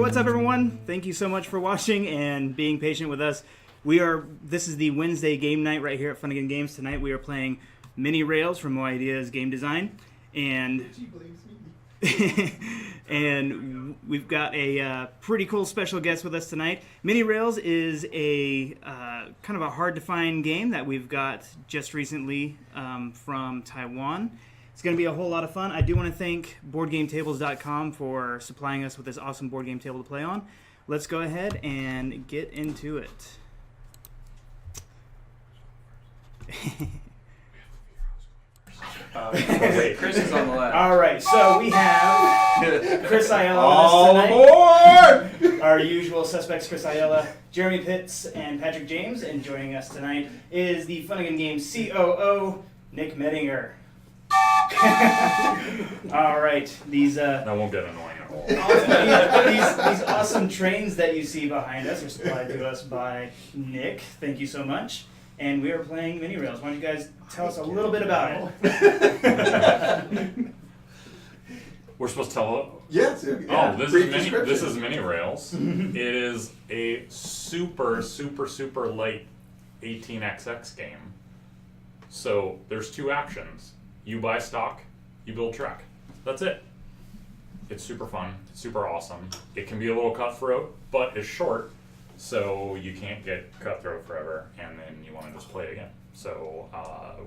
what's up, everyone? Thank you so much for watching and being patient with us. This is the Wednesday game night right here at Funagain Games. Tonight we are playing Mini Rails from Mo Ideas Game Design, and and we've got a pretty cool special guest with us tonight. Mini Rails is a kind of a hard to find game that we've got just recently from Taiwan. It's going to be a whole lot of fun. I do want to thank BoardGameTables.com for supplying us with this awesome board game table to play on. Let's go ahead and get into it. Wait, Chris is on the left. All right, so we have Chris Ayala All with us tonight. aboard! Our usual suspects, Chris Ayala, Jeremy Pitts, and Patrick James. And joining us tonight is the Funagain Games COO, Nick Mettinger. All right, these That won't get annoying at all. these awesome trains that you see behind us are supplied to us by Nick. Thank you so much. And we are playing Mini Rails. Why don't you guys tell us a little bit about it? We're supposed to tell it. Yes. Oh, this is Mini Rails. It is a super light 18xx game. So there's two actions. You buy stock, you build track. That's it. It's super fun, super awesome. It can be a little cutthroat, but it's short, so you can't get cutthroat forever, and then you want to just play it again. So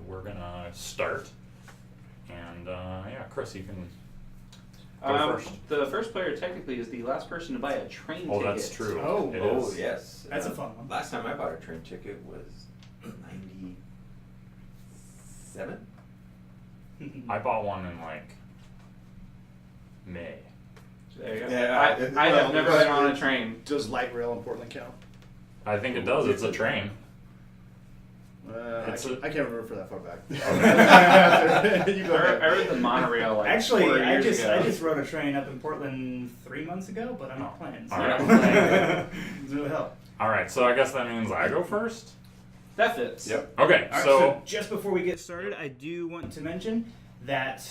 we're gonna start, and yeah, Chris, you can go first. The first player technically is the last person to buy a train ticket. Oh, that's true. Oh. It Oh, is. yes. That's a fun one. Last time I bought a train ticket was 97. I bought one in like May. There you go. Yeah, I have never been on a train. Does light rail in Portland count? I think it does. It's a train. I can't remember for that far back. You go I ahead. rode the monorail like Actually, 4 I years ago. just rode a train up in Portland 3 months ago, but I'm not playing. So All right. it's really help. All right, so I guess that means I go first. That fits. Yep. Okay, All right, so just before we get started, I do want to mention that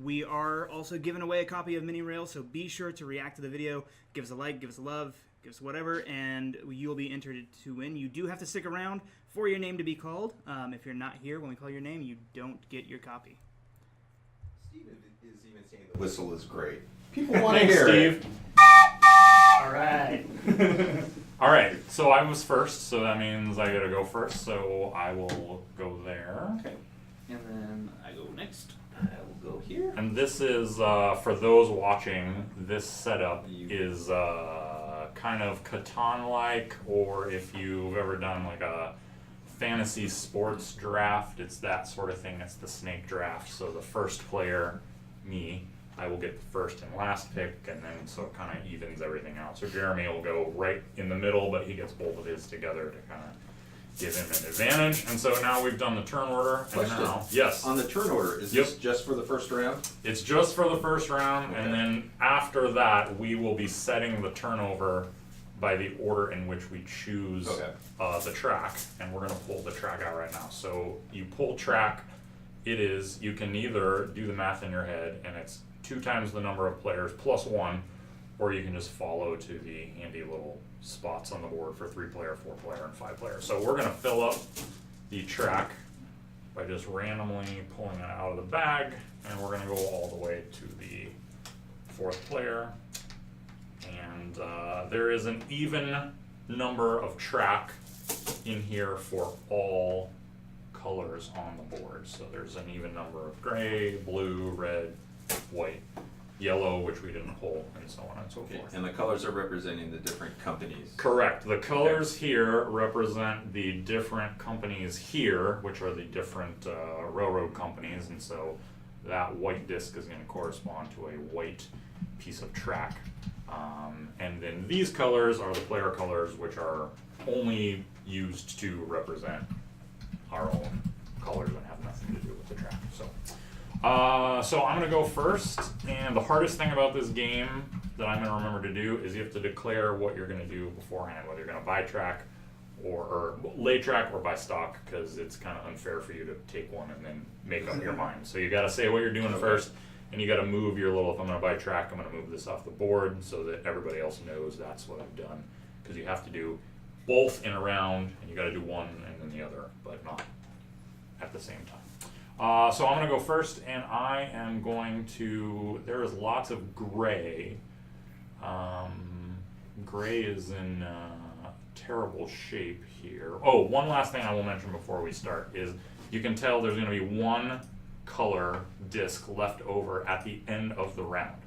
we are also giving away a copy of Mini Rails, so be sure to react to the video, give us a like, give us a love, give us whatever, and you'll be entered to win. You do have to stick around for your name to be called. If you're not here when we call your name, you don't get your copy. Steve is even saying the whistle is great. People want to thanks, hear it. Steve. All right. All right, so I was first, so that means I gotta go first. So I will go there. Okay. And then I go next. I will go here. And this is for those watching. This setup is kind of Catan-like, or if you've ever done like a fantasy sports draft, it's that sort of thing. It's the snake draft. So the first player, me, I will get the first and last pick, and then so it kind of evens everything out. So Jeremy will go right in the middle, but he gets both of his together to kind of give him an advantage. And so now we've done the turn order. And Question. now, yes, On the turn order, is this just for the first round? it's just for the first round, Okay. and then after that, we will be setting the turnover by the order in which we choose the track. And we're going to pull the track out right now. So you pull track. You can either do the math in your head, and it's 2 times the number of players plus 1, or you can just follow to the handy little spots on the board for 3-player, 4-player, and 5-player. So we're going to fill up the track by just randomly pulling it out of the bag, and we're going to go all the way to the 4th player. And there is an even number of track in here for all colors on the board. So there's an even number of gray, blue, red, white, yellow, which we didn't pull, and so on and so forth. And the colors are representing the different companies. Correct. The colors here represent the different companies here, which are the different railroad companies, and so that white disc is going to correspond to a white piece of track. And then these colors are the player colors, which are only used to represent our own colors and have nothing to do with the track. So I'm going to go first, and the hardest thing about this game that I'm going to remember to do is you have to declare what you're going to do beforehand, whether you're going to buy track or lay track or buy stock, because it's kind of unfair for you to take one and then make up your mind. So you got to say what you're doing first, and you got to move your little. If I'm going to buy track, I'm going to move this off the board so that everybody else knows that's what I've done. Because you have to do both in a round, and you got to do one and then the other, but not at the same time. So I'm going to go first, and I am going to. There is lots of gray. Gray is in terrible shape here. Oh, one last thing I will mention before we start is you can tell there's going to be one color disc left over at the end of the round.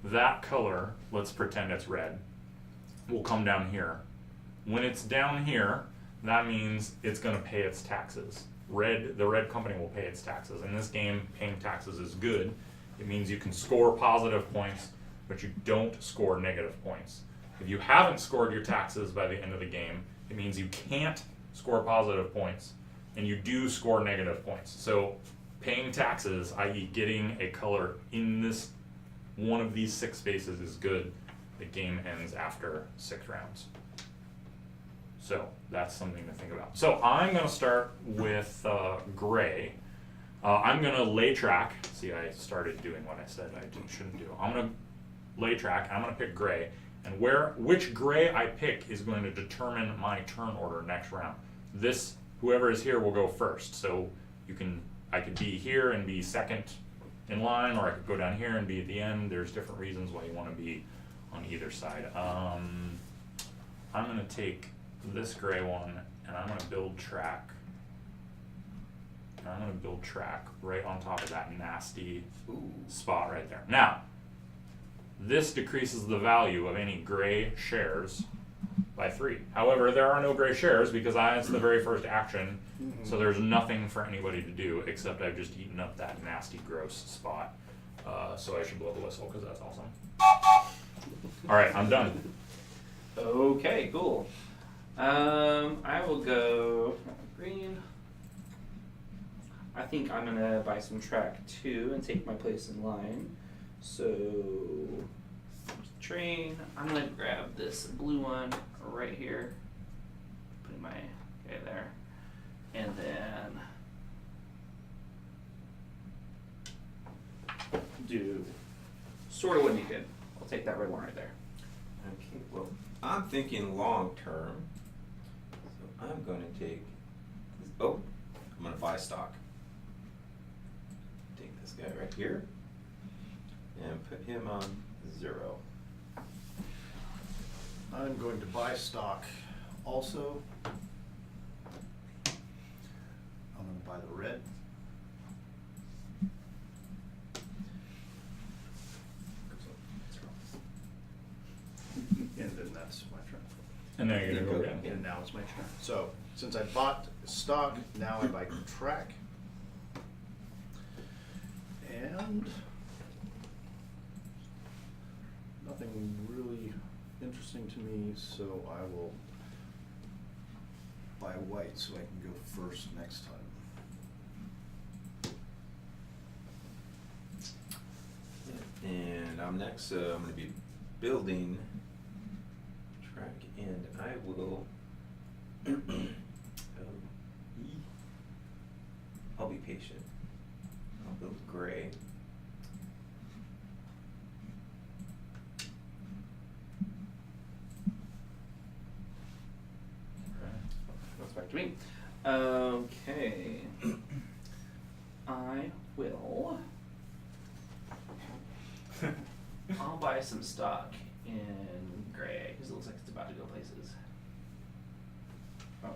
That color, let's pretend it's red, will come down here. When it's down here, that means it's going to pay its taxes. The red company will pay its taxes. In this game, paying taxes is good. It means you can score positive points, but you don't score negative points. If you haven't scored your taxes by the end of the game, it means you can't score positive points, and you do score negative points. So paying taxes, i.e. getting a color in this one of these 6 spaces is good. The game ends after 6 rounds. So that's something to think about. So I'm going to start with gray. I'm going to lay track. See, I started doing what I said I shouldn't do. I'm going to lay track, and I'm going to pick gray. And which gray I pick is going to determine my turn order next round. Whoever is here will go first. So I could be here and be second in line, or I could go down here and be at the end. There's different reasons why you want to be on either side. I'm going to take this gray one, and I'm going to build track. And I'm going to build track right on top of that nasty spot right there. Now, this decreases the value of any gray shares by 3. However, there are no gray shares because it's the very first action, so there's nothing for anybody to do except I've just eaten up that nasty, gross spot. So I should blow the whistle because that's awesome. All right, I'm done. Okay, cool. I will go green. I think I'm gonna buy some track too and take my place in line. So train. I'm gonna grab this blue one right here. Putting my okay there, and then do sort of wouldn't be good. I'll take that red one right there. Okay, well, I'm thinking long term. So I'm going to take this. Oh, I'm going to buy stock. Take this guy right here and put him on 0. I'm going to buy stock also. I'm going to buy the red. And then that's my turn. And now you're going to go again. And now it's my turn. So, since I bought stock, now I buy track. And nothing really interesting to me, so I will buy white so I can go first next time. And I'm next, so I'm going to be building track, and I will. I'll be patient. I'll build gray. Goes back to me. Okay. I will. I'll buy some stock in gray because it looks like it's about to go places. Oh.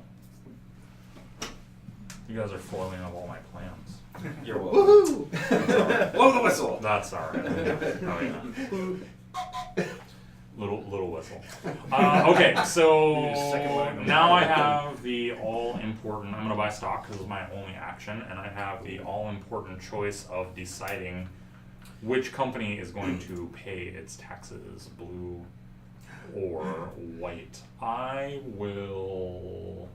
You guys are foiling up all my plans. You're welcome. Woohoo! Blow the whistle! That's all right. Oh, yeah. Little whistle. Okay, so now I have the all-important, I'm going to buy stock because it's my only action, and I have the all-important choice of deciding which company is going to pay its taxes, blue or white. I will...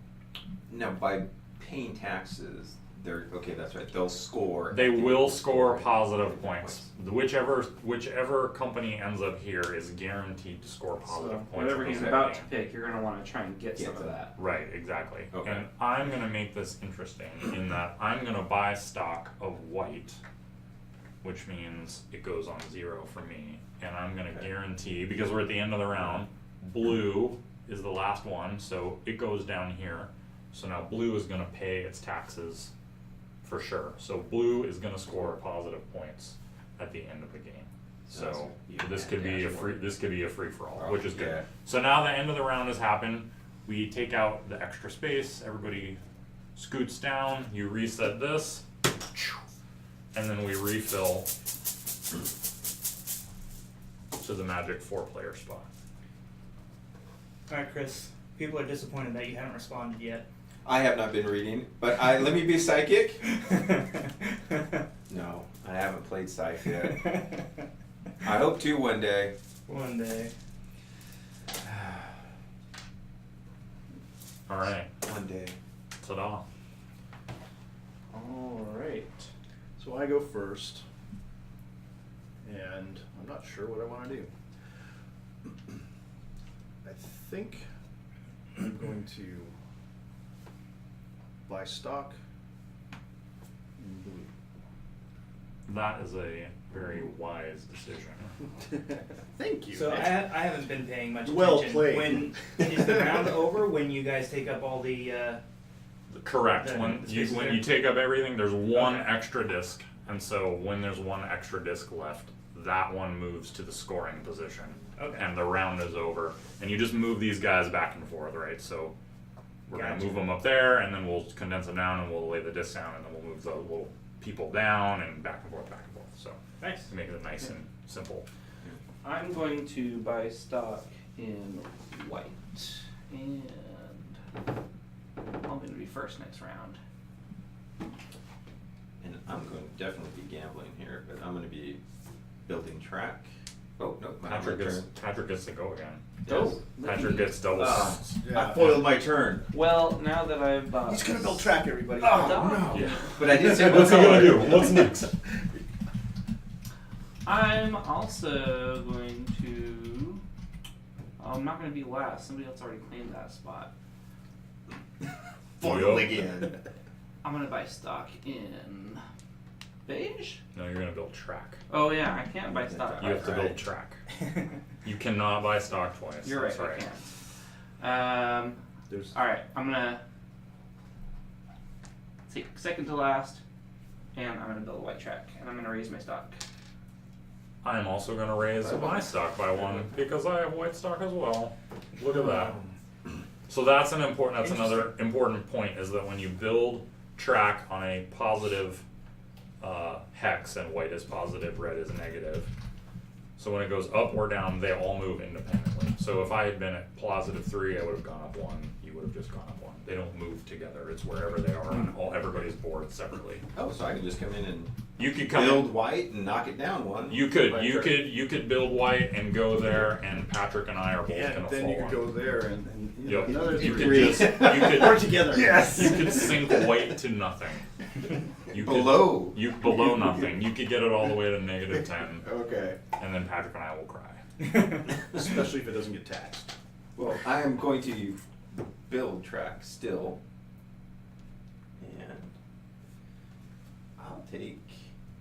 Now, by paying taxes, they're okay. That's right. They'll score. They will score positive points. Whichever company ends up here is guaranteed to score positive So points. whatever at the he's end of about the to game. pick, you're gonna want to try and get some of that. Right, exactly. Okay. And I'm going to make this interesting in that I'm going to buy stock of white. which means it goes on 0 for me. And I'm gonna guarantee, because we're at the end of the round, blue is the last one, so it goes down here. So now blue is gonna pay its taxes for sure. So blue is gonna score positive points at the end of the game. So this could be a free for all, which is good. Yeah. So now the end of the round has happened. We take out the extra space, everybody scoots down, you reset this, and then we refill to the magic 4-player spot. Alright, Chris. People are disappointed that you haven't responded yet. I have not been reading, but let me be psychic. No, I haven't played Scythe yet. I hope to one day. One day. Alright, One day. ta-da. Alright. So I go first. And I'm not sure what I want to do. I think I'm going to buy stock in blue. That is a very wise decision. Thank you. So I haven't been paying much attention. Well played. When is the round over? When you guys take up all the? Correct. The When spaces you there? take up everything, there's one Okay. extra disc, and so when there's one extra disc left, that one moves to the scoring position, Okay. and the round is over. And you just move these guys back and forth, right? So we're Gotcha. gonna move them up there, and then we'll condense them down, and we'll lay the disc down, and then we'll move the little people down and back and forth, back and forth. So Nice. to make it nice and simple. I'm going to buy stock in white, and I'm going to be first next round. And I'm going to definitely be gambling here, but I'm going to be building track. Oh, no, my Patrick turn. gets to go again. Oh, Patrick gets double Ah. points. I foiled my turn. Well, now that I've He's gonna build track, everybody. Oh, Stock. no. Yeah. But I did say What's he what gonna color. do? What's next? I'm also going to. I'm not going to be last. Somebody else already claimed that spot. Foiled Yup. again. I'm going to buy stock in beige. No, you're gonna build track. Oh yeah, I can't buy stock. You have to build Right. track. You cannot buy stock twice. You're right. That's I can't. There's All right. I'm gonna take second to last, and I'm gonna build a white track, and I'm gonna raise my stock. I'm also gonna raise my stock by 1 because I have white stock as well. Look at that. So that's another important point is that when you build track on a positive hex, and white is positive, red is negative. So when it goes up or down, they all move independently. So if I had been at positive 3, I would have gone up 1. You would have just gone up 1. They don't move together. It's wherever they are on everybody's board separately. Oh, so I can just come in and You could come build white and knock it down one. You could build white and go there, and Patrick and I are both yeah. gonna Then you fall could on. go there and Yep. another You could three. just you could We're together. Yes. you could sink white to nothing. You could, Below. you below nothing. You could get it all the way to -10, Okay. and then Patrick and I will cry. Especially if it doesn't get taxed. Well, I am going to build track still. And I'll take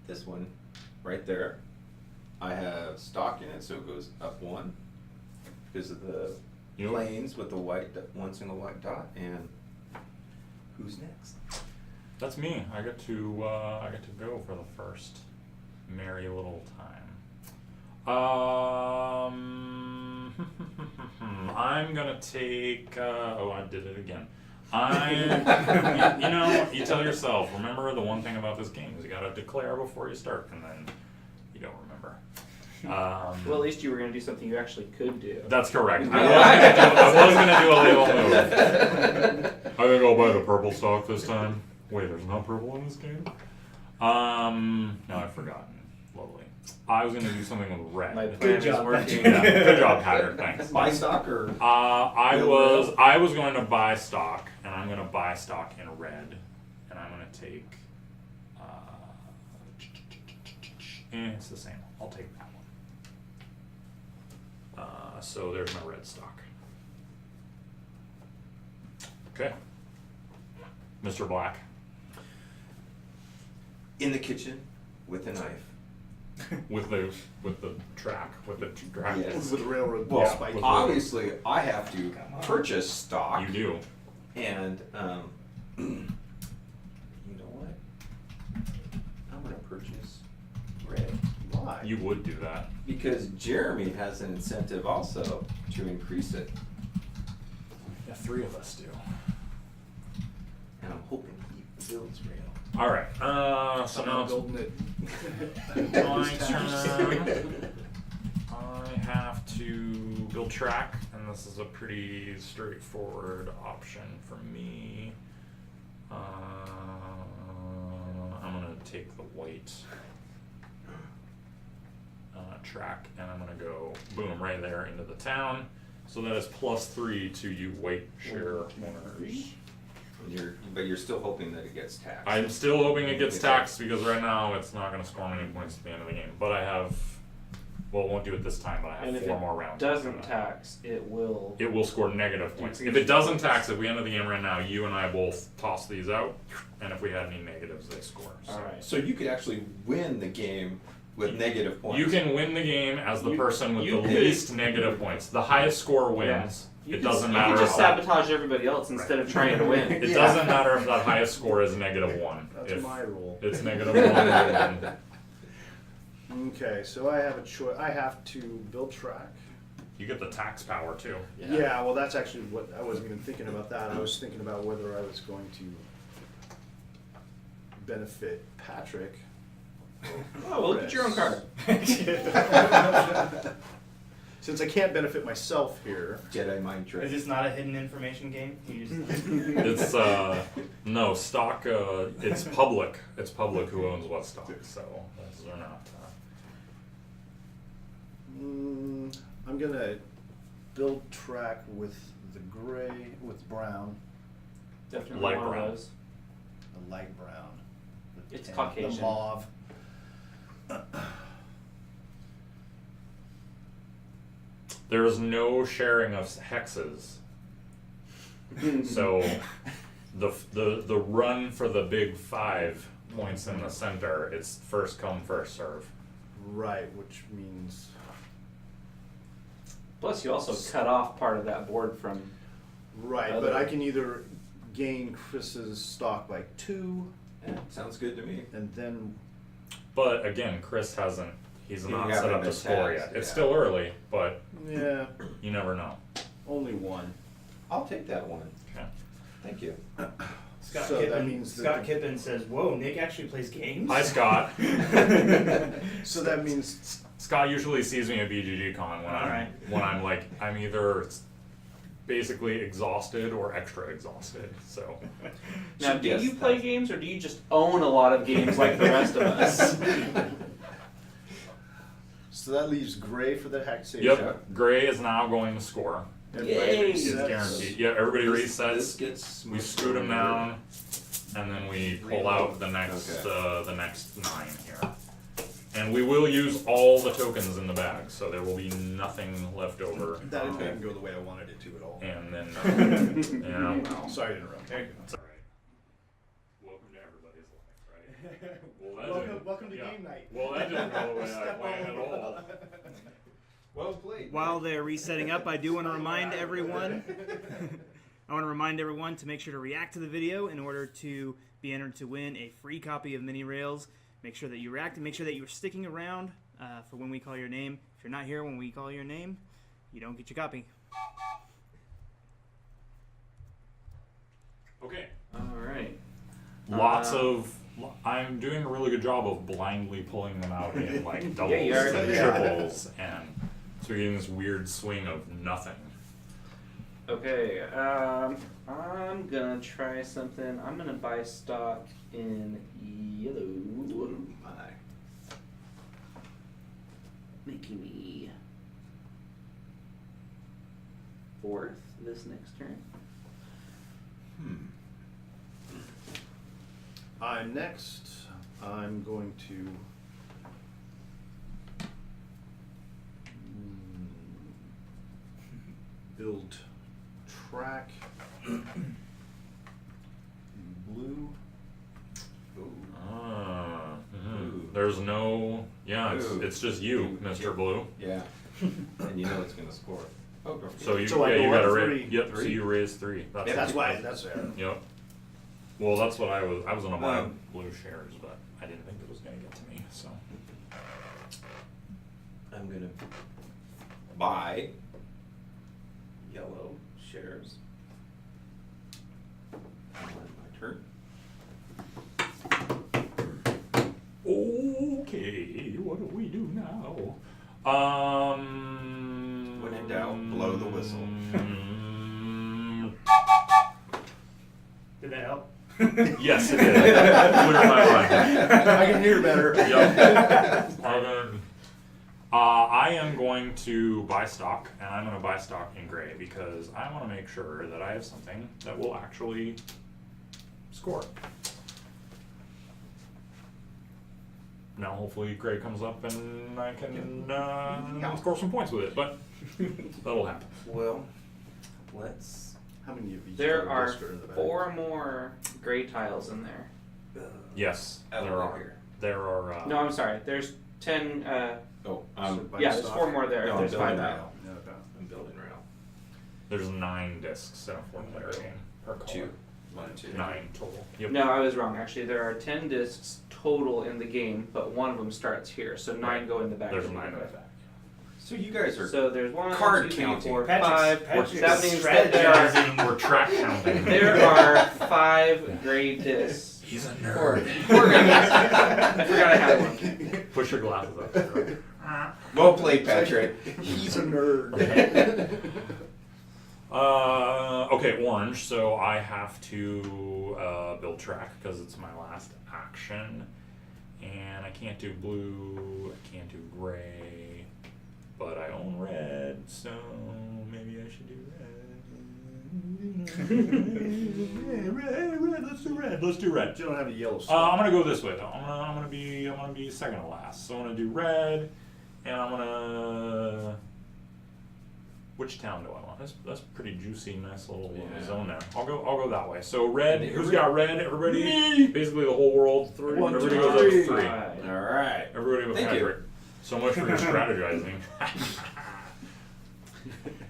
this one right there. I have stock in it, so it goes up 1 because of the Yep. planes with the one single white dot. And who's next? That's me. I get to go for the first merry little time. I'm gonna take. Oh, I did it again. You tell yourself. Remember, the one thing about this game is you gotta declare before you start, and then you don't remember. Well, at least you were gonna do something you actually could do. That's correct. I was gonna do a little move. I think I'll buy the purple stock this time. Wait, there's not purple in this game? No, I've forgotten. Lovely. I was gonna do something with red. My plan is job, working. Yeah, good job, Patrick. Thanks. Buy stock or? I was going to buy stock, and I'm going to buy stock in red, and I'm going to take. It's the same. I'll take that one. So there's my red stock. Okay. Mr. Black. In the kitchen with a knife, with the track, with the track. Yes. With railroad Well, spike. obviously, I have to purchase stock. You do. And, you know what? I'm gonna purchase red. Why? You would do that. Because Jeremy has an incentive also to increase it. Yeah, 3 of us do. And I'm hoping he builds rail. All right. So now it's building it. my turn. I have to build track, and this is a pretty straightforward option for me. I'm gonna take the white track, and I'm gonna go boom right there into the town. So that is +3 to you white share owners. But you're still hoping that it gets taxed. I'm still hoping it gets taxed because right now it's not going to score many points at the end of the game. But I have, well, it won't do it this time, but I And have if 4 it more rounds. doesn't tax, it will. It will score negative points. If it doesn't tax at the end of the game right now, you and I both toss these out, and if we had any negatives, they score. So. All right. So you could actually win the game with negative points. You can win the game as the You- person with you the could- least negative points. The highest score wins. It doesn't You matter. can just if that- sabotage everybody else instead of trying to win. It Yeah. doesn't matter if that highest score is -1. That's If my rule. it's -1, you win. Okay, so I have a choice. I have to build track. You get the tax power too. Yeah, well, that's actually what I wasn't even thinking about that. I was thinking about whether I was going to benefit Patrick. Oh, well, look at your own card. Since I can't benefit myself here. Jedi mind trick. Is this not a hidden information game? You just It's no stock. It's public. It's public who owns what stock. So those are not. I'm gonna build track with the gray, with brown, Definitely Light one brown. of those. the light brown. The It's tan, Caucasian. The mauve. There is no sharing of hexes. So the run for the big 5 points in the center. It's first come first serve. Right, which means Plus, you also cut off part of that board from. right, Other- but I can either gain Chris's stock by 2, Yeah, sounds good to me. and then But again, Chris hasn't. He's You not haven't set up to been score taxed, yet. It's yeah. still early, but yeah, you never know. only 1. I'll take that one. Okay. Thank you. Scott So that Kippen, means that Scott the- Kippen says, "Whoa, Nick actually plays games." Hi, Scott. So that means Scott usually sees me at BGG Con when Alright. I'm like I'm either basically exhausted or extra exhausted. So Now, do Yes, you play that's- games or do you just own a lot of games like the rest of us? so that leaves gray for the taxation. yep, Gray is now going to score. And Yay! red It's resets. guaranteed. Yeah, everybody This resets. gets We scoot them down, and then we pull out the next Okay. the next 9 here. And we will use all the tokens in the bag, so there will be nothing left over. That didn't go the way I wanted it to at all. And then, yeah, well, Sorry to interrupt. There you it's all right. Welcome to everybody's life, right? Well, that didn't- welcome to yeah. game night. Well, that didn't go the way I Step planned at over. all. Well played. While they're resetting up, I do want to remind everyone. I want to remind everyone to make sure to react to the video in order to be entered to win a free copy of Mini Rails. Make sure that you react and make sure that you're sticking around for when we call your name. If you're not here when we call your name, you don't get your copy. Okay. All right. Lots of. I'm doing a really good job of blindly pulling them out in like doubles you are. and Yeah. triples, and so we're getting this weird swing of nothing. Okay, I'm gonna try something. I'm gonna buy stock in yellow, My. making me 4th this next turn. I'm next. I'm going to build track blue. Ooh. Ah, Ooh. There's no. Yeah, Ooh. it's just you, Mr. Blue. Yeah. And you know it's gonna score. Oh, don't forget. So you So I yeah, go you up gotta three. raise. Yep. So Three. you raise 3. Yeah, That's why. That's Yep. Well, that's what I was gonna buy Um, blue shares, but I didn't think it was gonna get to me. So I'm gonna buy yellow shares. On my turn. okay, what do we do now? When in doubt, blow the whistle. Did that help? Yes, it did. Clear my mind. I can hear better. Yep. I am going to buy stock, and I'm going to buy stock in gray because I want to make sure that I have something that will actually score. Now, hopefully, gray comes up and I can score some points with it, but that'll happen. Well, let's. How many of these? There are are Lister in the bag? 4 more gray tiles in there. Yes, Out there over are. here. There are. No, I'm sorry. There's 10. Oh, Buy Yeah, there's stock? 4 more there. No, I'm There's 5 building now. rail. No, okay. I'm building rail. There's 9 discs in a 4-player game per color. 2. 1, 2. 9 total. Yep. No, I was wrong. Actually, there are 10 discs total in the game, but one of them starts here. So 9 go in the back. There's of the 9 in the game. back. So you guys are. So there's 1, Card 2, 3, counting. 4, Patrick's- 5. Patrick's That means that there are We're track counting. there are 5 gray discs. He's a Or, nerd. I forgot I had one. Push your glasses up. Well played, Patrick. He's a nerd. Okay, orange. So I have to build track because it's my last action, and I can't do blue. I can't do gray, but I own red, so maybe I should do red. Red. Let's do red. Let's do red. You don't have a yellow I'm stuff. gonna go this way though. I'm gonna be second to last. So I'm gonna do red, and I'm gonna. Which town do I want? That's pretty juicy, nice little Yeah. zone there. I'll go that way. So red. And Who's got red? Everybody. Basically the whole world. 3. Everybody 1, 2, goes up 3. 3. All right. Everybody but Thank you. Patrick. So much for your strategizing.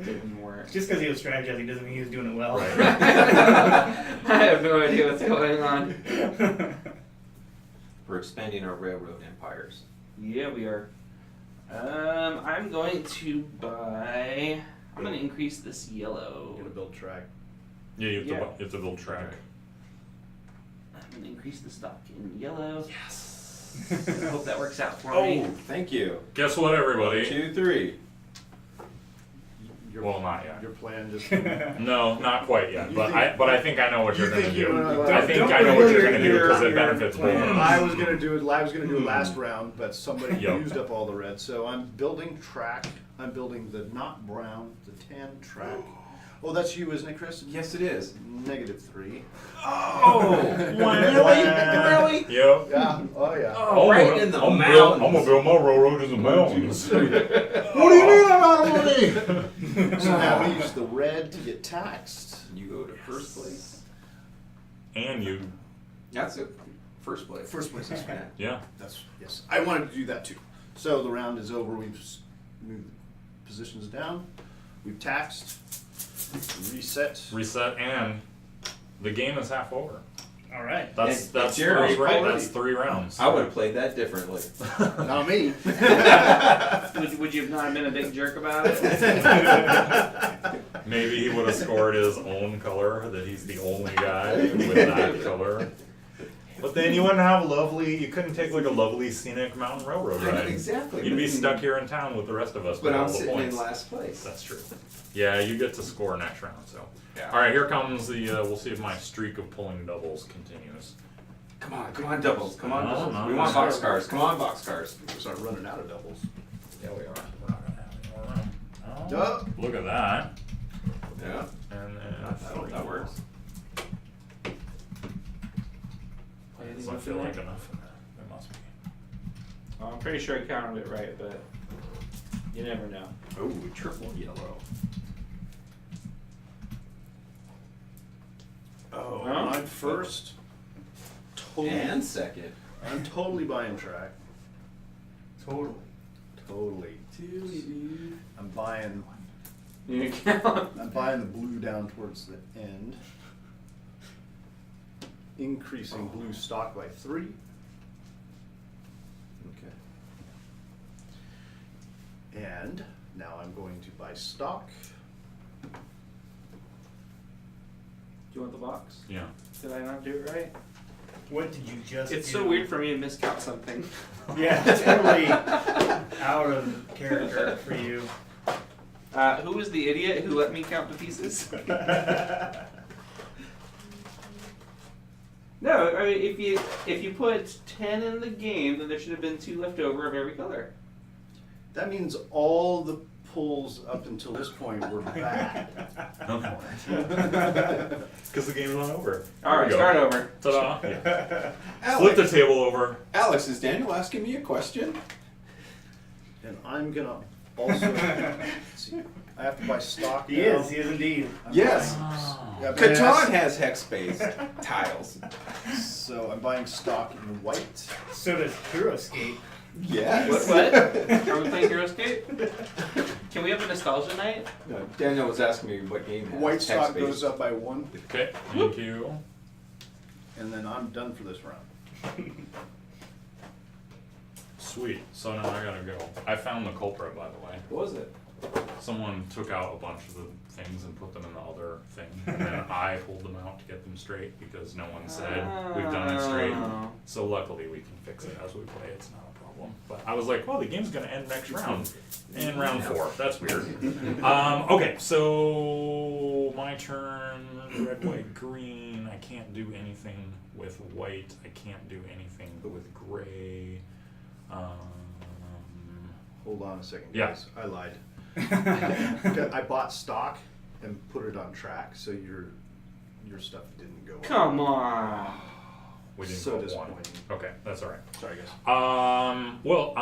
Didn't work. Just because he was strategizing doesn't mean he was doing it well. Right. I have no idea what's going on. We're expanding our railroad empires. Yeah, we are. I'm going to buy. I'm going to increase this I'm yellow. gonna build track. Yeah, you have, Yeah. To, you have to build track. I'm going to increase the stock in yellow. Yes. I hope that works out for Oh, me. thank you. Guess what, 1, everybody? 2, 3. Your, Well, not yet. Your plan just. No, not quite yet. You But think- I think I know what you you're gonna think do. you're gonna- I think don't I know what you're reveal gonna do your- because it your benefits both of plan. us. I was gonna do it. I was gonna do it last round, but somebody Yep. used up all the red. So I'm building track. I'm building the not brown, the tan track. Oh, that's you, isn't it, Chris? Yes, it is. -3. Oh, really? Really? Yep. Yeah. Oh yeah. Oh, right in the I'm mountains. gonna build my railroad in the mountains. What do you mean I'm out of money? So now we use the red to get taxed. You go to first place. And you, That's it. First place. First place, that's right. yeah. That's yes. I wanted to do that too. So the round is over. We've moved positions down. We've taxed. Reset. Reset, and the game is half over. All right. That's And that's Jerry, that's right. already. That's 3 rounds. I would have played that differently. Not me. Would you have not been a big jerk about it? Maybe he would have scored his own color. That he's the only guy with that color. But then you wouldn't have you couldn't take like a lovely scenic mountain railroad ride. Exactly. You'd be stuck here in town with the rest of us. But with all I'm the sitting points. in last place. That's true. Yeah, you get to score next round. So, Yeah. all right, here comes the. We'll see if my streak of pulling doubles continues. Come on, doubles. Come on, No, doubles. no, We no. want boxcars. Come on, boxcars. We start running out of doubles. Yeah, we are. We're not gonna have any more room. Oh, Duh. look at that. Yeah. And then That works. Does not feel like enough. There must be. Well, I'm pretty sure I counted it right, but you never know. Oh, triple yellow. Oh, Huh? I'm first. Totally. And second. I'm totally buying track. Totally. Totally. I'm buying. You count. I'm buying the blue down towards the end. Increasing blue stock by 3. Okay. And now I'm going to buy stock. Do you want the box? Yeah. Did I not do it right? What did you just It's do? so weird for me to miscount something. Yeah, totally out of character for you. Who was the idiot who let me count the pieces? No, I mean if you put 10 in the game, then there should have been 2 left over of every color. That means all the pulls up until this point were bad. Because the game's not over. All right, start over. Ta-da. Yeah. Alex, Flip the table over. Alex, is Daniel asking me a question? And I'm gonna also let's see. I have to buy stock. He now. is indeed. Yes. Yeah, but Catan has hex-based tiles. So I'm buying stock in white. So does Heroescape. Yes. What? Are we playing Heroescape? Can we have a nostalgia night? No, Daniel was asking me what game has White stock hex-based. goes up by 1, Okay, thank you. and then I'm done for this round. Sweet. So now I gotta go. I found the culprit, by the way. What was it? Someone took out a bunch of the things and put them in the other thing, and then I pulled them out to get them straight because no one said we've done it straight. Oh. So luckily we can fix it as we play. It's not a problem. But I was like, well, the game's gonna end next round, in round 4. That's weird. Okay, so my turn. Red, white, green. I can't do anything with white. I can't do anything with gray. Hold on a second, Yeah. guys. I lied. Okay, I bought stock and put it on track, so your stuff didn't go up. Come on. We didn't So go 1. disappointing. Okay, that's all right. Sorry, guys. Well,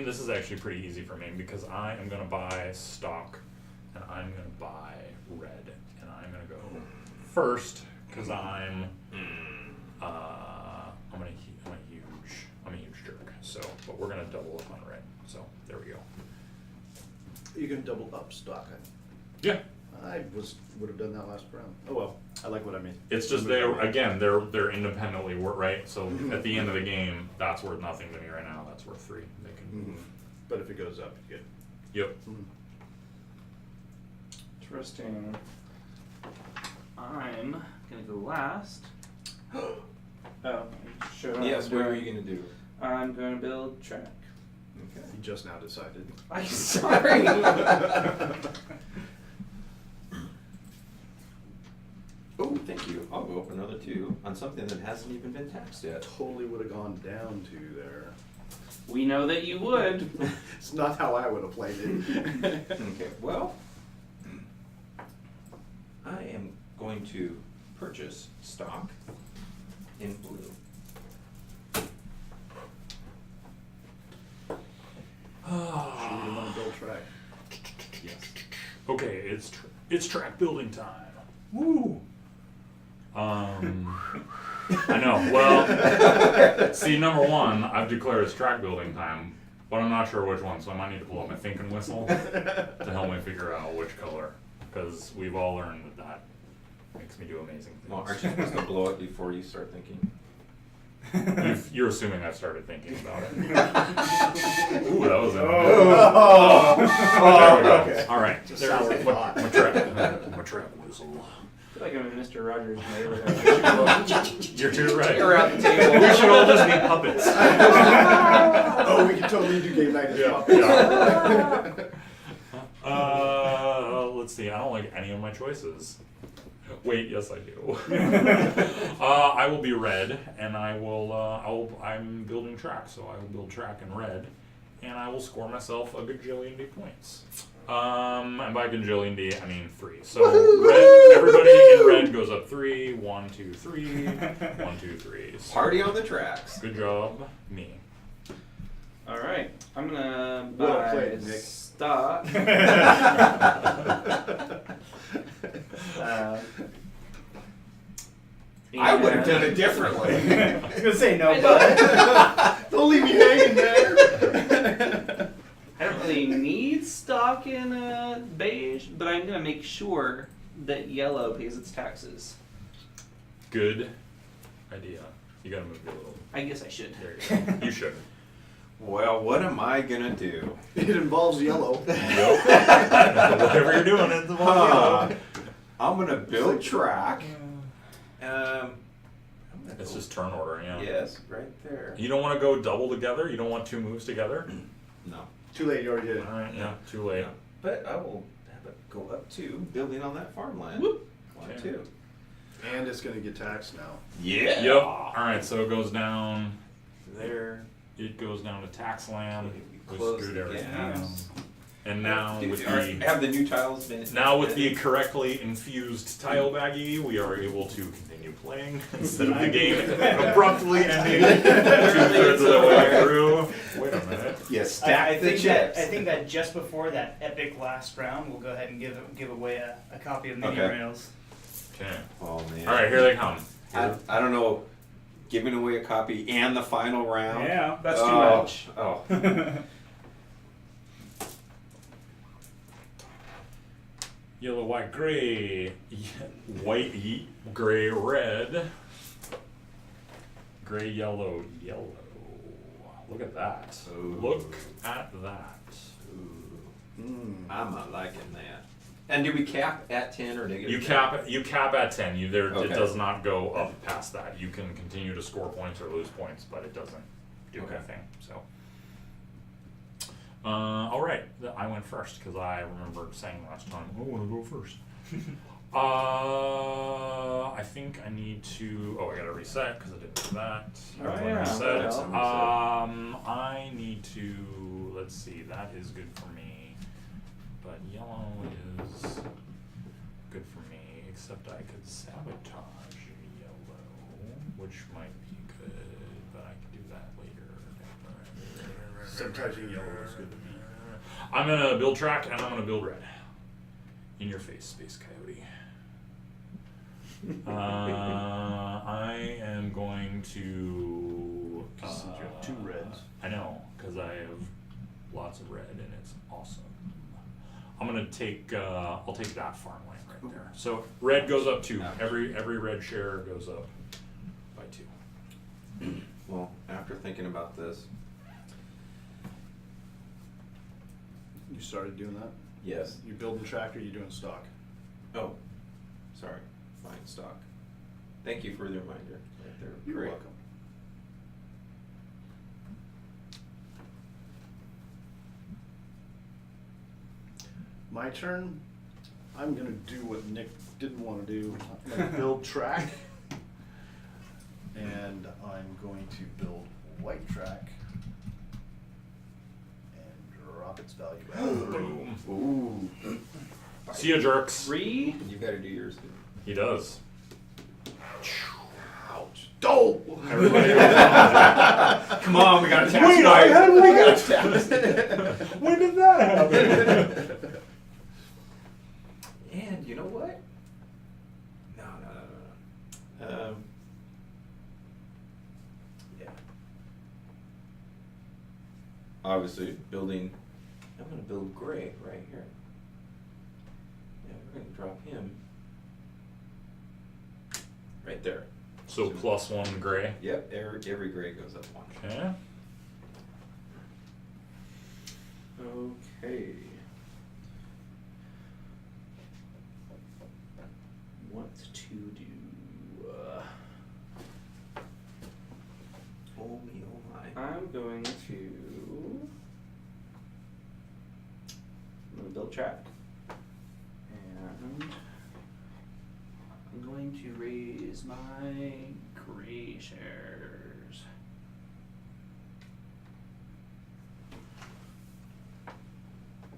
this is actually pretty easy for me because I am gonna buy stock and I'm gonna buy red and I'm gonna go first because I'm a huge jerk. So, but we're gonna double up on red. So there we go. You can double up stock. Yeah. I would have done that last round. Oh well, I like what I mean. It's just they're independently worth, right? So at the end of the game, that's worth nothing to me right now. That's worth 3. They can move. But if it goes up, you get. Yep. Interesting. I'm gonna go last. Oh, I showed up. Yes, what are you going to do? I'm gonna build track. Okay. You just now decided. I'm sorry. Oh, thank you. I'll go up another 2 on something that hasn't even been taxed yet. Totally would have gone down to there. We know that you would. It's not how I would have played it. Okay, well, I am going to purchase stock in blue. Sure you want to build track. Yes. Okay, it's track building time. Woo! I know. Well, see, number 1, I've declared it's track building time, but I'm not sure which one, so I might need to pull out my thinking whistle to help me figure out which color, because we've all learned that makes me do amazing things. Well, aren't you supposed to blow it before you start thinking? You're assuming I've started thinking about it. Ooh, that was a there we go. Okay. All right. Just There's sour thought. my trap whistle. I feel like I'm in Mr. Rogers' neighborhood. You're too right. You're at the table. We should all just be puppets. Oh, we can totally do game night as Yeah. well. Let's see. I don't like any of my choices. Wait, yes I do. I will be red, and I'm building track, so I will build track in red, and I will score myself a gajillion D points. And by gajillion D, I mean 3. So red, everybody in red goes up 3. 1, 2, 3. 1, 2, 3. So Party on the tracks. good job, me. All right, I'm gonna Well buy played, Nick. stock. I would have done it differently. I was gonna say no, I but Don't leave me hanging there. stock in beige, but I'm gonna make sure that yellow pays its taxes. Good idea. You gotta move your little. I guess I should. There you go. You should. Well, what am I gonna do? It involves yellow. Whatever you're doing, it's I'm gonna build track. It's just turn order, yeah. Yes, right there. You don't want to go double together? You don't want 2 moves together? No. Too late, you already did it. Alright, yeah, too late. No. But I will have it go up to building on that farmland. Whoop. 1, Okay. 2. And it's gonna get taxed now. Yeah. Yep. Alright, so it goes down. There. It goes down to tax land. We Close screwed the everything gas. down. And now with the Have the new tiles been? now with the correctly infused tile baggie, we are able to continue playing instead of the game abruptly ending 2/3 of the way through. Wait a minute. Yes, stack I the think chips. that I think that just before that epic last round, we'll go ahead and give away a copy of Mini Okay. Rails. Okay. Oh man. Alright, here they come. I don't know. Giving away a copy and the final round. Yeah, that's too Oh, much. Oh. Yellow, white, gray. White, gray, red. Gray, yellow, yellow. Look at that. Ooh. Look at that. Ooh. I'm not liking that. And do we cap at 10 or negative? You 10? cap at 10. It Okay. does not go up past that. You can continue to score points or lose points, but it doesn't do Okay. anything. So, all right, I went first because I remembered saying last time I want to go first. I think I need to. Oh, I got to reset because I didn't do that. Oh, Everyone yeah. reset. Well, I need to. Let's see. That is good for me, but yellow is good for me. Except I could sabotage yellow, which might be good, but I can do that later. Sabotaging yellow is good to me. I'm gonna build track and I'm gonna build red. In your face, Space Coyote. I am going to. Since you have 2 reds. I know, because I have lots of red and it's awesome. I'm gonna take. I'll take that farmland right there. So red goes up 2. Every red share goes up by 2. Well, after thinking about this, You started doing that? yes. You building track or you doing stock? Oh, sorry. Fine stock. Thank you for the reminder. Right there. You're Great. welcome. My turn. I'm gonna do what Nick didn't want to do. I'm gonna build track. And I'm going to build white track. And drop its value at 3. Boom. Ooh. See ya, jerks. 3. You better do yours too. He does. Ouch. Oh! Everybody. Come on, we got to tax Wait, white. how did we we got to tax. When did that happen? And you know what? No. Yeah. Obviously, building. I'm going to build gray right here. Yeah, we're going to drop him right there. So +1 gray. Yep, every gray goes up 1. Okay. Okay. What to do? Oh me, oh my. I'm going to build track. And I'm going to raise my gray shares.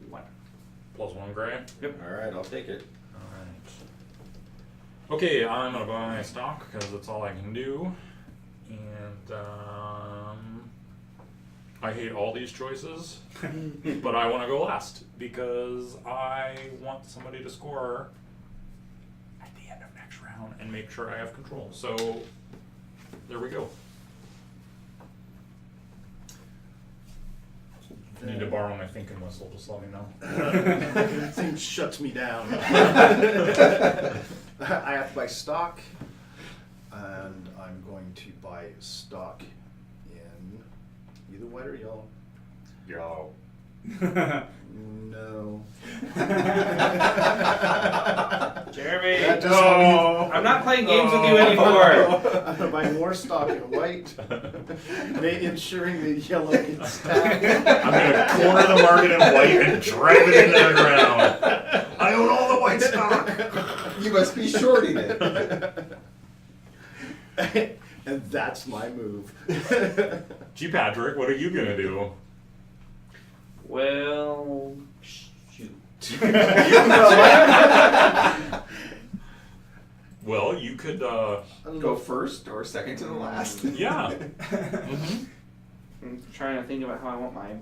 One. +1 gray. Alright, I'll take it. Alright. Okay, I'm gonna buy stock because that's all I can do. And I hate all these choices, but I want to go last because I want somebody to score at the end of next round and make sure I have control. So there we go. you need to borrow my thinking whistle, just let me know. The thing shuts me down. I have to buy stock, and I'm going to buy stock in either white or yellow. Yo. No. Jeremy, That just I'm not playing games with you anymore. I'm gonna buy more stock in white, ensuring the yellow gets tagged. I'm gonna corner the market in white and drive it into the ground. I own all the white stock. You must be shorting it. And that's my move. Gee, Patrick, what are you gonna do? Well, shoot. Well, you could, Go first or second to the last. yeah. I'm trying to think about how I want my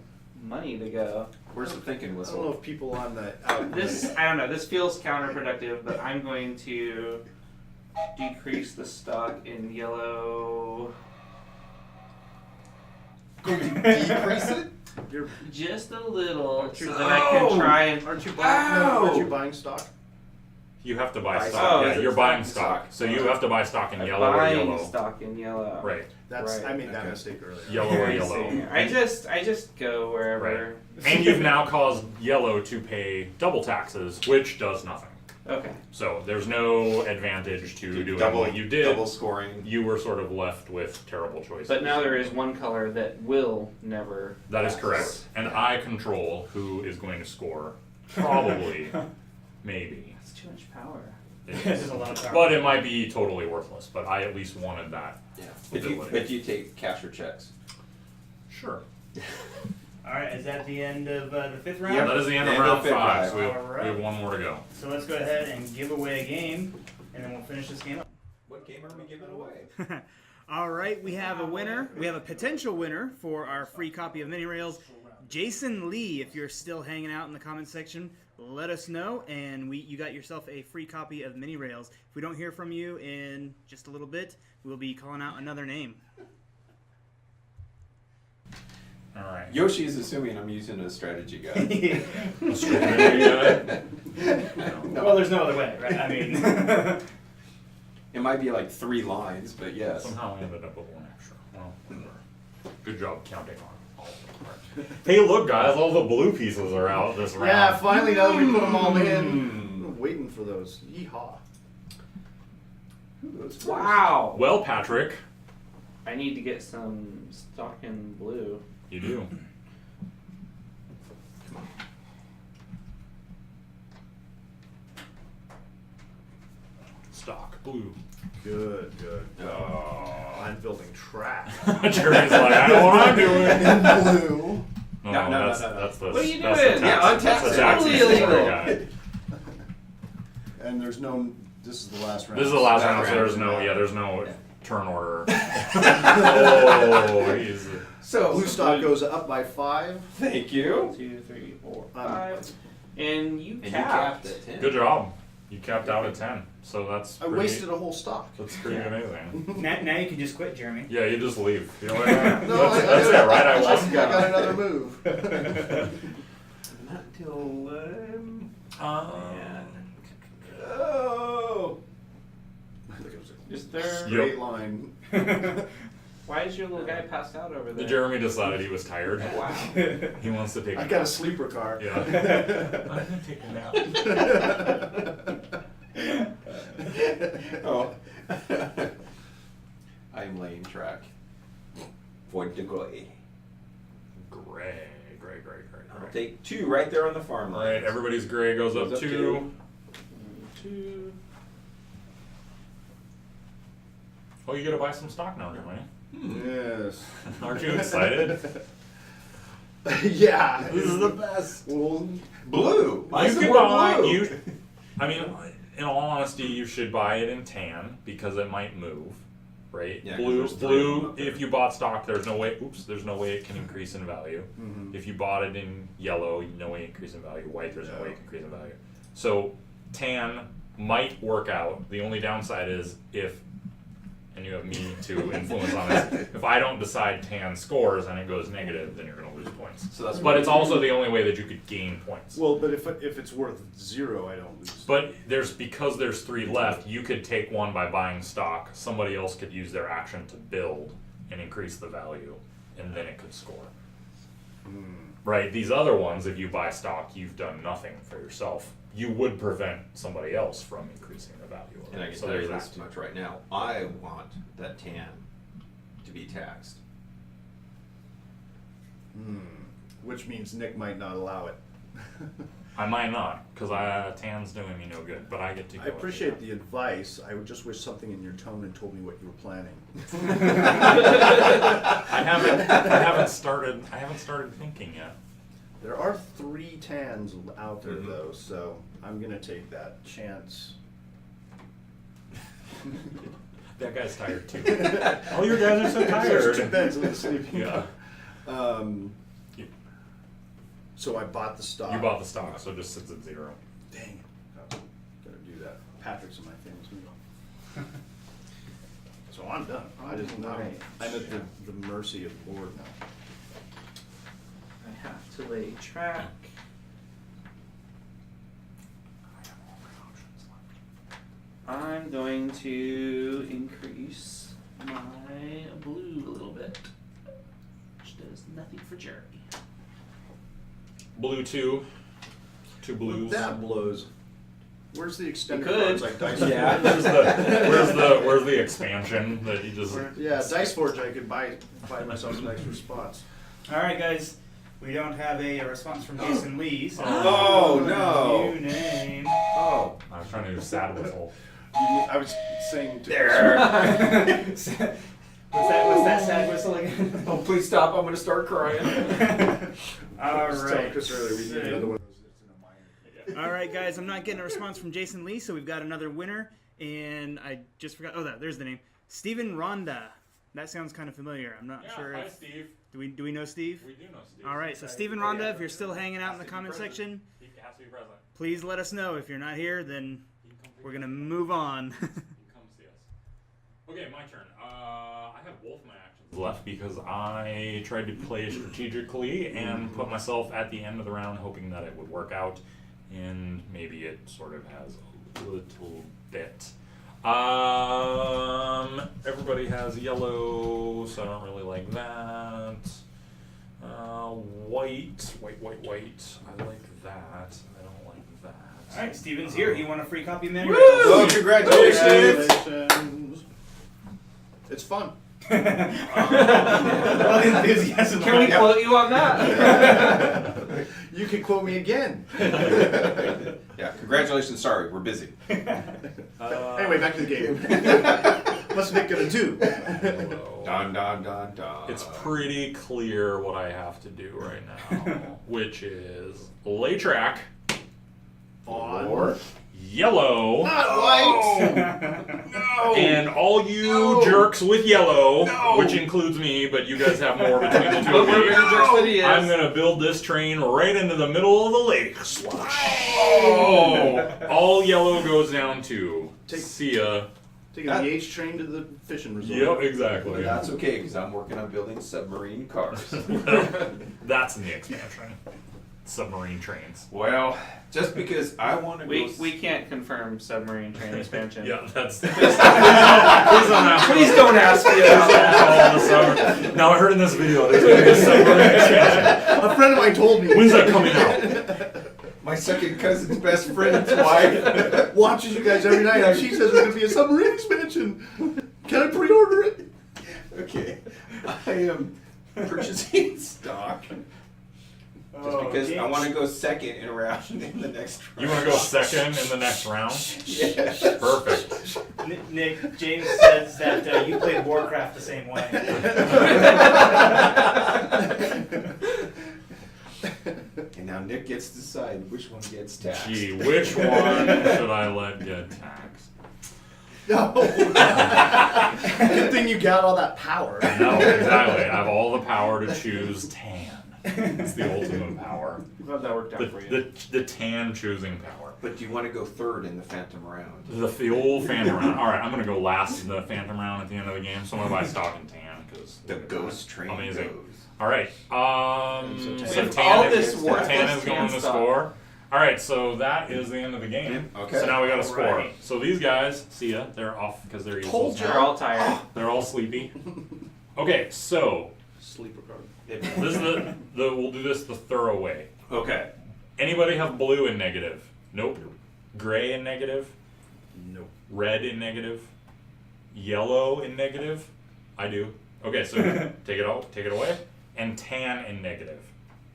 money to go. Where's the thinking I don't know whistle? if people on the out This, I don't know, this feels counterproductive, but I'm going to decrease the stock in yellow Decrease it? You're, just a little Aren't you- so that I can try and. aren't you buying? No, aren't you buying stock? You have to buy Buy stock. stock. Yeah, Oh, you're it's buying stock. stock. So you have to buy stock in I'm yellow or buying yellow. stock in yellow. Right. That's Right. I made that Okay. mistake earlier. Yellow or I yellow. see. I just go wherever. Right. And you've now caused yellow to pay double taxes, which does nothing. Okay. So there's no advantage to doing double, what you did. Double scoring. You were sort of left with terrible choices. But now there is one color that will never. That is pass. correct. And I control who is going to score. Probably. Maybe. That's too much power. This is a lot of power. But it might be totally worthless. But I at least wanted that. Yeah. Ability. But you take cash or checks. Sure. Alright, is that the end of the fifth round? Yeah, that is the end of End of round fifth 5. round. So we have Alright. one more to go. So let's go ahead and give away a game, and then we'll finish this game up. What game are we giving away? All right, we have a winner. We have a potential winner for our free copy of Mini Rails. Jason Lee, if you're still hanging out in the comment section, let us know, and you got yourself a free copy of Mini Rails. If we don't hear from you in just a little bit, we'll be calling out another name. Alright. Yoshi is assuming I'm using a strategy guide. Well, there's no other way, right? I mean, It might be like 3 lines, but yes. Somehow I ended up with one extra. Well, whatever. Good job counting on all of them. Hey, look, guys, all the blue pieces are out this round. Yeah, finally now that we put them all in. I'm waiting for those. Yeehaw. Who goes first? Wow. Well, Patrick, I need to get some stock in blue. you do. Stock blue. Good, good. Oh. I'm building track. Jerry's like, I know what I'm doing. In blue. No, No, no, that's, no, no. that's the. What are you that's doing? The Yeah, tax, that's untap the it. tax Totally story illegal. guide. And there's no. This is the last round. This is the last That round, so round. there's no, yeah, there's no Yeah. turn order. Oh, he's. So, Blue stock goes up by 5. thank you. 1, 2, 3, 4, 5. And you And you capped. capped at 10. Good job. You capped out at 10, so that's I pretty, wasted a whole stock. That's pretty amazing. now you can just quit, Jeremy. Yeah, you just leave. You know what? No, that's it, right? I just won. got another move. Not till. Oh. Is there? Straight line. Why is your little guy passed out over there? Jeremy decided he was tired. Wow. He wants to take. I a got a nap. sleeper car. Yeah. I'm gonna take a nap. Oh. I'm laying track. Point de gray. Gray. I'll take 2 right there on the farm All line. right, everybody's gray goes up 2. 2. Oh, you gotta buy some stock now, Jeremy. Yes. Aren't you excited? Yeah. This is the best. Well, Blue. I You can support buy blue. I mean, in all honesty, you should buy it in tan because it might move, right? Yeah, 'cause blue, there's 3 of them blue. up there. If you bought stock, there's no way. Oops, there's no way it can increase in value. Mhm. If you bought it in yellow, no way increase in value. White, there's no way it No. can increase in value. So tan might work out. The only downside is if and you have me to influence on this. If I don't decide tan scores and it goes negative, then you're going to lose points. So that's But it's also the only way that you could gain points. Well, but if it's worth 0, I don't lose. But because there's 3 left, you could take one by buying stock. Somebody else could use their action to build and increase the value, and then it could score. Right? These other ones, if you buy stock, you've done nothing for yourself. You would prevent somebody else from increasing the value of it. And I can So tell you there's this that. much right now. I want that tan to be taxed. Which means Nick might not allow it. I might not, because tan's doing me no good, but I get to go. I appreciate the advice. I would just wish something in your tone had told me what you were planning. I haven't started thinking yet. There are 3 tans out there though, so I'm gonna take that chance. That guy's tired too. All your guys are so There's 2 tired. beds in the sleeping. Yeah. So I bought the stock. You bought the stock, so it just sits at 0. Dang it. Oh, gotta do that. Patrick's in my famous movie. So I'm done. I just know. Right. I'm at the mercy of the Lord now. I have to lay track. I'm going to increase my blue a little bit, which does nothing for Jeremy. Blue 2. 2 blues. That blows. Where's the extended You could. cards like Dice Yeah. Where's the expansion that you just? Yeah, Dice Forge I could buy myself some extra spots. All right, guys. We don't have a response from Jason Lee. So Oh, no. New name. Oh. I was trying to do sad whistle. I was saying to What's that sad whistle again? Oh, please stop. I'm going to start crying. All was telling right. Chris earlier we need another one of those that's in a minor. All right, guys. I'm not getting a response from Jason Lee, so we've got another winner, and I just forgot. Oh, there's the name. Steven Ronda. That sounds kind of familiar. I'm not sure Hi, if Steve. do we know Steve? We do know Steve. All right, so Steven Ronda, if you're still hanging out in the comment section, He has to be present. please let us know. If you're not here, then He can come we're gonna move on. You can come see us. Okay, my turn. I have both my actions left because I tried to play strategically and put myself at the end of the round hoping that it would work out, and maybe it sort of has a little bit. Everybody has yellow, so I don't really like that. White. I like that. I don't like that. All right, Steven's here. He won a free copy of Many Oh, congratulations. Congratulations. It's fun. Well, the enthusiasm. Can we quote you on that? You can quote me again. Yeah, congratulations. Sorry, we're busy. Anyway, back to the game. What's Nick gonna do? Dun, dun, dun, dun. It's pretty clear what I have to do right now, which is lay track On. yellow, Not white. No. and all you jerks with yellow, which includes me, but you guys have more between the two But of we're me. bigger jerks than he is. I'm gonna build this train right into the middle of the lake. Oh! All yellow goes down to. See ya. Taking the H train to the fishing resort. Yep, exactly. But that's okay, because I'm working on building submarine cars. That's in the expansion. Submarine trains. Well, just because I want to go... We can't confirm submarine train expansion. Yeah, that's. Please Please don't ask me about that. all the summer. Now I heard in this video there's gonna be a submarine expansion. A friend of mine told me. When's that coming out? My second cousin's best friend's wife. Watches you guys every night, and she says there's gonna be a submarine expansion. Can I pre-order it? Okay, I am purchasing stock. Just because I want to go second in a round in the next round. You want to go second in the next round? Yeah. Perfect. Nick, James says that you played Warcraft the same way. And now Nick gets to decide which one gets taxed. Gee, which one should I let get taxed? No. Good thing you got all that power. No, exactly. I have all the power to choose tan. It's the ultimate power. Glad that worked out for you. The tan choosing power. But do you want to go third in the Phantom round? The old Phantom round. All right, I'm gonna go last in the Phantom round at the end of the game. So I'm gonna buy stock in Tan because The ghost train amazing. goes. All right. So With all Tan this is worthless Tan is going Tan to stock. score. All right, so that is the end of the game. Okay. So now we got to score. Alright. So these guys, see ya, they're off because they're Told useless. ya. They're all tired. They're all sleepy. Okay, so Sleeper card. this is the we'll do this the thorough way. Okay. Anybody have blue in negative? Nope. Gray in negative? Nope. Red in negative? Yellow in negative? I do. Okay, so take it away. And tan in negative.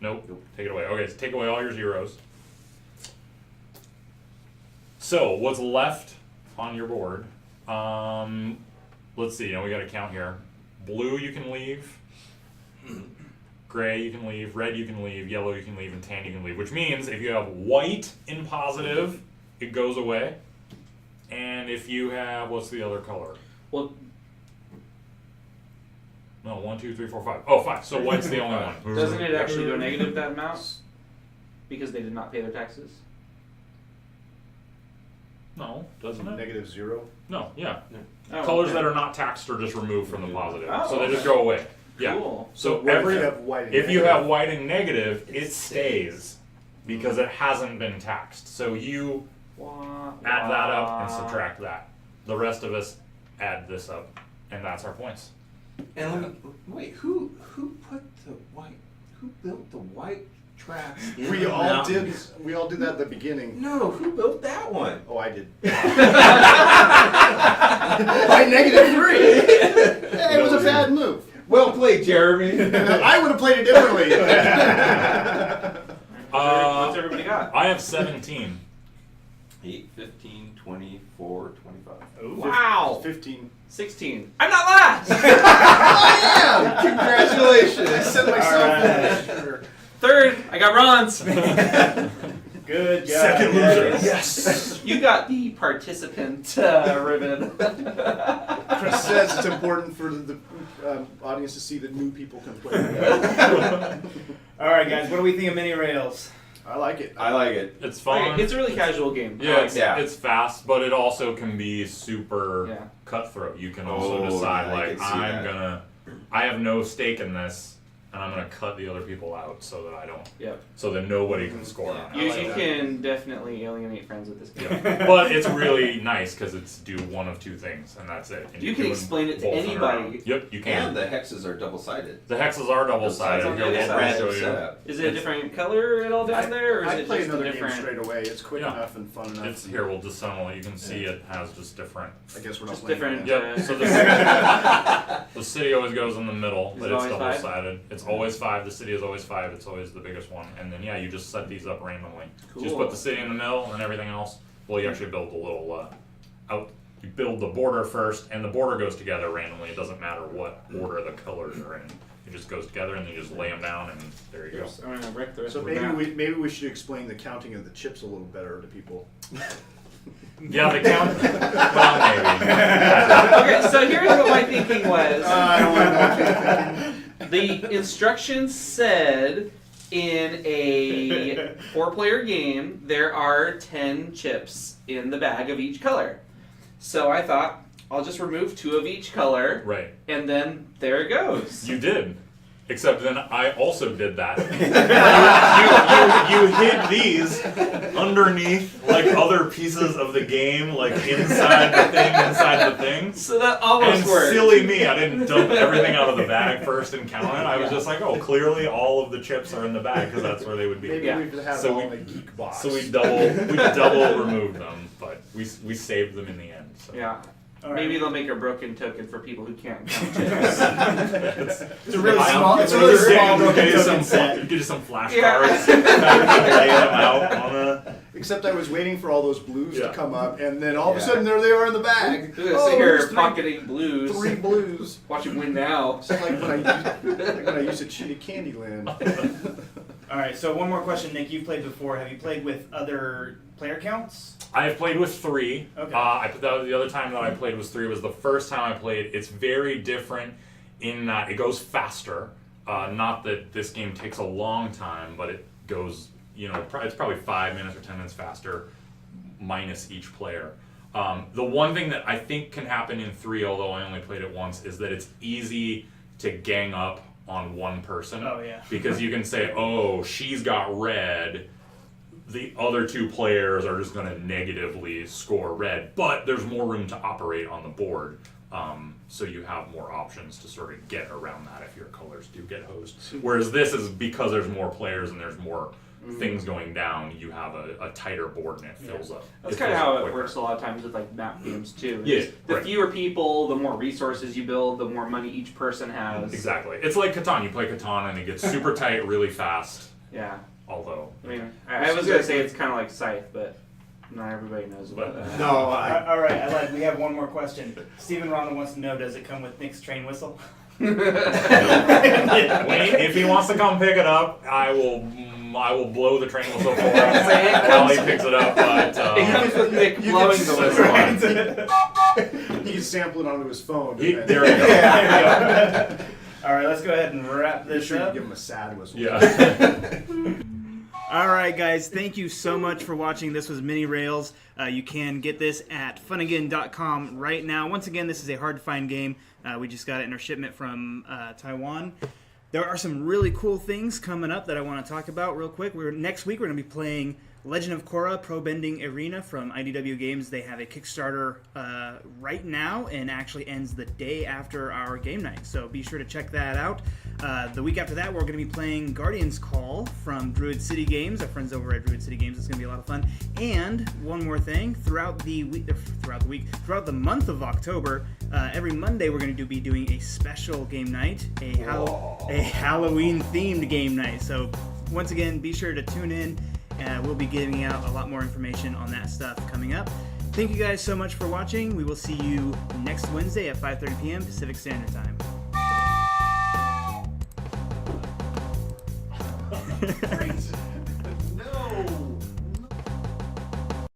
Nope. Take it away. Okay, so take away all your zeros. So what's left on your board? Let's see. Now we got to count here. Blue you can leave. Gray you can leave. Red you can leave. Yellow you can leave. And tan you can leave. Which means if you have white in positive, it goes away. And if you have, what's the other color? Well, No, 1, 2, 3, 4, 5. Oh, 5. So white's the only one. doesn't it actually go negative that amount? Because they did not pay their taxes? No, doesn't it? -0. No, yeah. Oh, Colors okay. that are not taxed are just removed from the positive. Oh, So they just okay. go away. Yeah. Cool. So What if every you have white and if you negative? have white and negative, it stays because it hasn't been taxed. So you Wah, add that up and wah. subtract that. The rest of us add this up, and that's our points. And let me wait. Who put the white? Who built the white tracks? In We the all mountains? did. We all did that at the beginning. No, who built that one? Oh, I did. By -3. Hey, it was a bad move. Well played, Jeremy. I would have played it differently. What's everybody got? I have 17. 8, 15, 24, 25. Wow. 15. 16. I'm not last! I Congratulations. am. I set myself Alright. Third, I got bronze. Good job. Second loser. Yes. You got the participant ribbon. Chris says it's important for the audience to see that new people can play. All right, guys. What do we think of mini rails? I like it. I like it. It's fun. Okay, it's a really casual game. Yeah, it's, Yeah. it's fast, but it also can be super Yeah. cutthroat. You can also Oh, decide, yeah, I like, can see I have no stake in this, and I'm gonna cut the other people out so that I don't, Yep. so that nobody can score on You, it. you can definitely alienate friends with this game. But it's really nice because it's do one of two things, and that's it. And You you're can doing explain it to both in a anybody. row. Yep, you can. And the hexes are double-sided. The hexes are double-sided. on the Here, other we'll side. show you. setup. Is it a different color at all down there, or is I'd it play just a another game different? straight away. It's quick Yeah. enough and fun enough. It's here. We'll just summon it. You can see it has just different. I guess we're not Just playing different. that. Yep. So the city always goes in the middle, Is but it it's always double five? sided. It's always 5. The city is always 5. It's always the biggest one. And then you just set these up randomly. So you just Cool. put the city in the middle, and everything else. Well, you actually build a little out. You build the border first, and the border goes together randomly. It doesn't matter what order the colors are in. It just goes together, and you just lay them down, and there you go. I'm gonna wreck the rest So of the maybe map. maybe we should explain the counting of the chips a little better to people. Yeah, they count. Well, maybe. Okay, so here's what my thinking was. I don't want to. The instructions said in a 4-player game there are 10 chips in the bag of each color. So I thought I'll just remove 2 of each color, Right. and then there it goes. You did. Except then I also did that. you hid these underneath like other pieces of the game, like inside the thing. So that almost And worked. silly me, I didn't dump everything out of the bag first and count it. I was just like, oh, clearly all of the chips are in the bag because that's where they would be. Maybe Yeah. we could have So it all we- in a geek box. So we double removed them, but we saved them in the end. So. Yeah. All right. Maybe they'll make a broken token for people who can't count chips. It's a really small. It's a You really could small broken get you token set. you get some flashcards, Yeah. lay them out on a. Except I was waiting for all those blues Yeah. to come up, and then all of a Yeah. sudden there they are in the bag. Who's gonna Oh, sit there's here pocketing blues? 3 blues. Watch him win now. It's like when I used to cheat at Candyland. All right. So one more question, Nick. You've played before. Have you played with other player counts? I have played with 3. Okay. I put that the other time that I played was 3. Was the first time I played. It's very different in that it goes faster. Not that this game takes a long time, but it goes. It's probably 5 minutes or 10 minutes faster. minus each player. The one thing that I think can happen in 3, although I only played it once, is that it's easy to gang up on one person. Oh, yeah. Because you can say, oh, she's got red, the other 2 players are just going to negatively score red, but there's more room to operate on the board. So you have more options to sort of get around that if your colors do get hosed. Whereas this is because there's more players and there's more things going down, you have a tighter board and it fills up. That's kind of how it works a lot of times with like map games too. The fewer people, the more resources you build, the more money each person has. Exactly. It's like Catan. You play Catan and it gets super tight really fast. Yeah. Although, I mean, I was gonna say it's kind of like Scythe, but not everybody knows about that. No, All right, we have one more question. Stephen Ronald wants to know, does it come with Nick's train whistle? if he wants to come pick it up, I will blow the train whistle for him while he picks it up. But it comes with Nick blowing the whistle. He can sample it onto his phone. there we go. All right, let's go ahead and wrap Be this sure you up. give him a sad whistle. Yeah. All right, guys, thank you so much for watching. This was Mini Rails. You can get this at funagain.com right now. Once again, this is a hard-to-find game. We just got it in our shipment from Taiwan. There are some really cool things coming up that I want to talk about real quick. Next week, we're going to be playing Legend of Korra Pro Bending Arena from IDW Games. They have a Kickstarter right now and actually ends the day after our game night. So be sure to check that out. The week after that, we're going to be playing Guardian's Call from Druid City Games. Our friends over at Druid City Games. It's going to be a lot of fun. And one more thing, throughout the month of October, every Monday we're going to be doing a special game night, a Halloween-themed game night. So once again, be sure to tune in. We'll be giving out a lot more information on that stuff coming up. Thank you guys so much for watching. We will see you next Wednesday at 5:30 p.m. Pacific Standard Time. Great.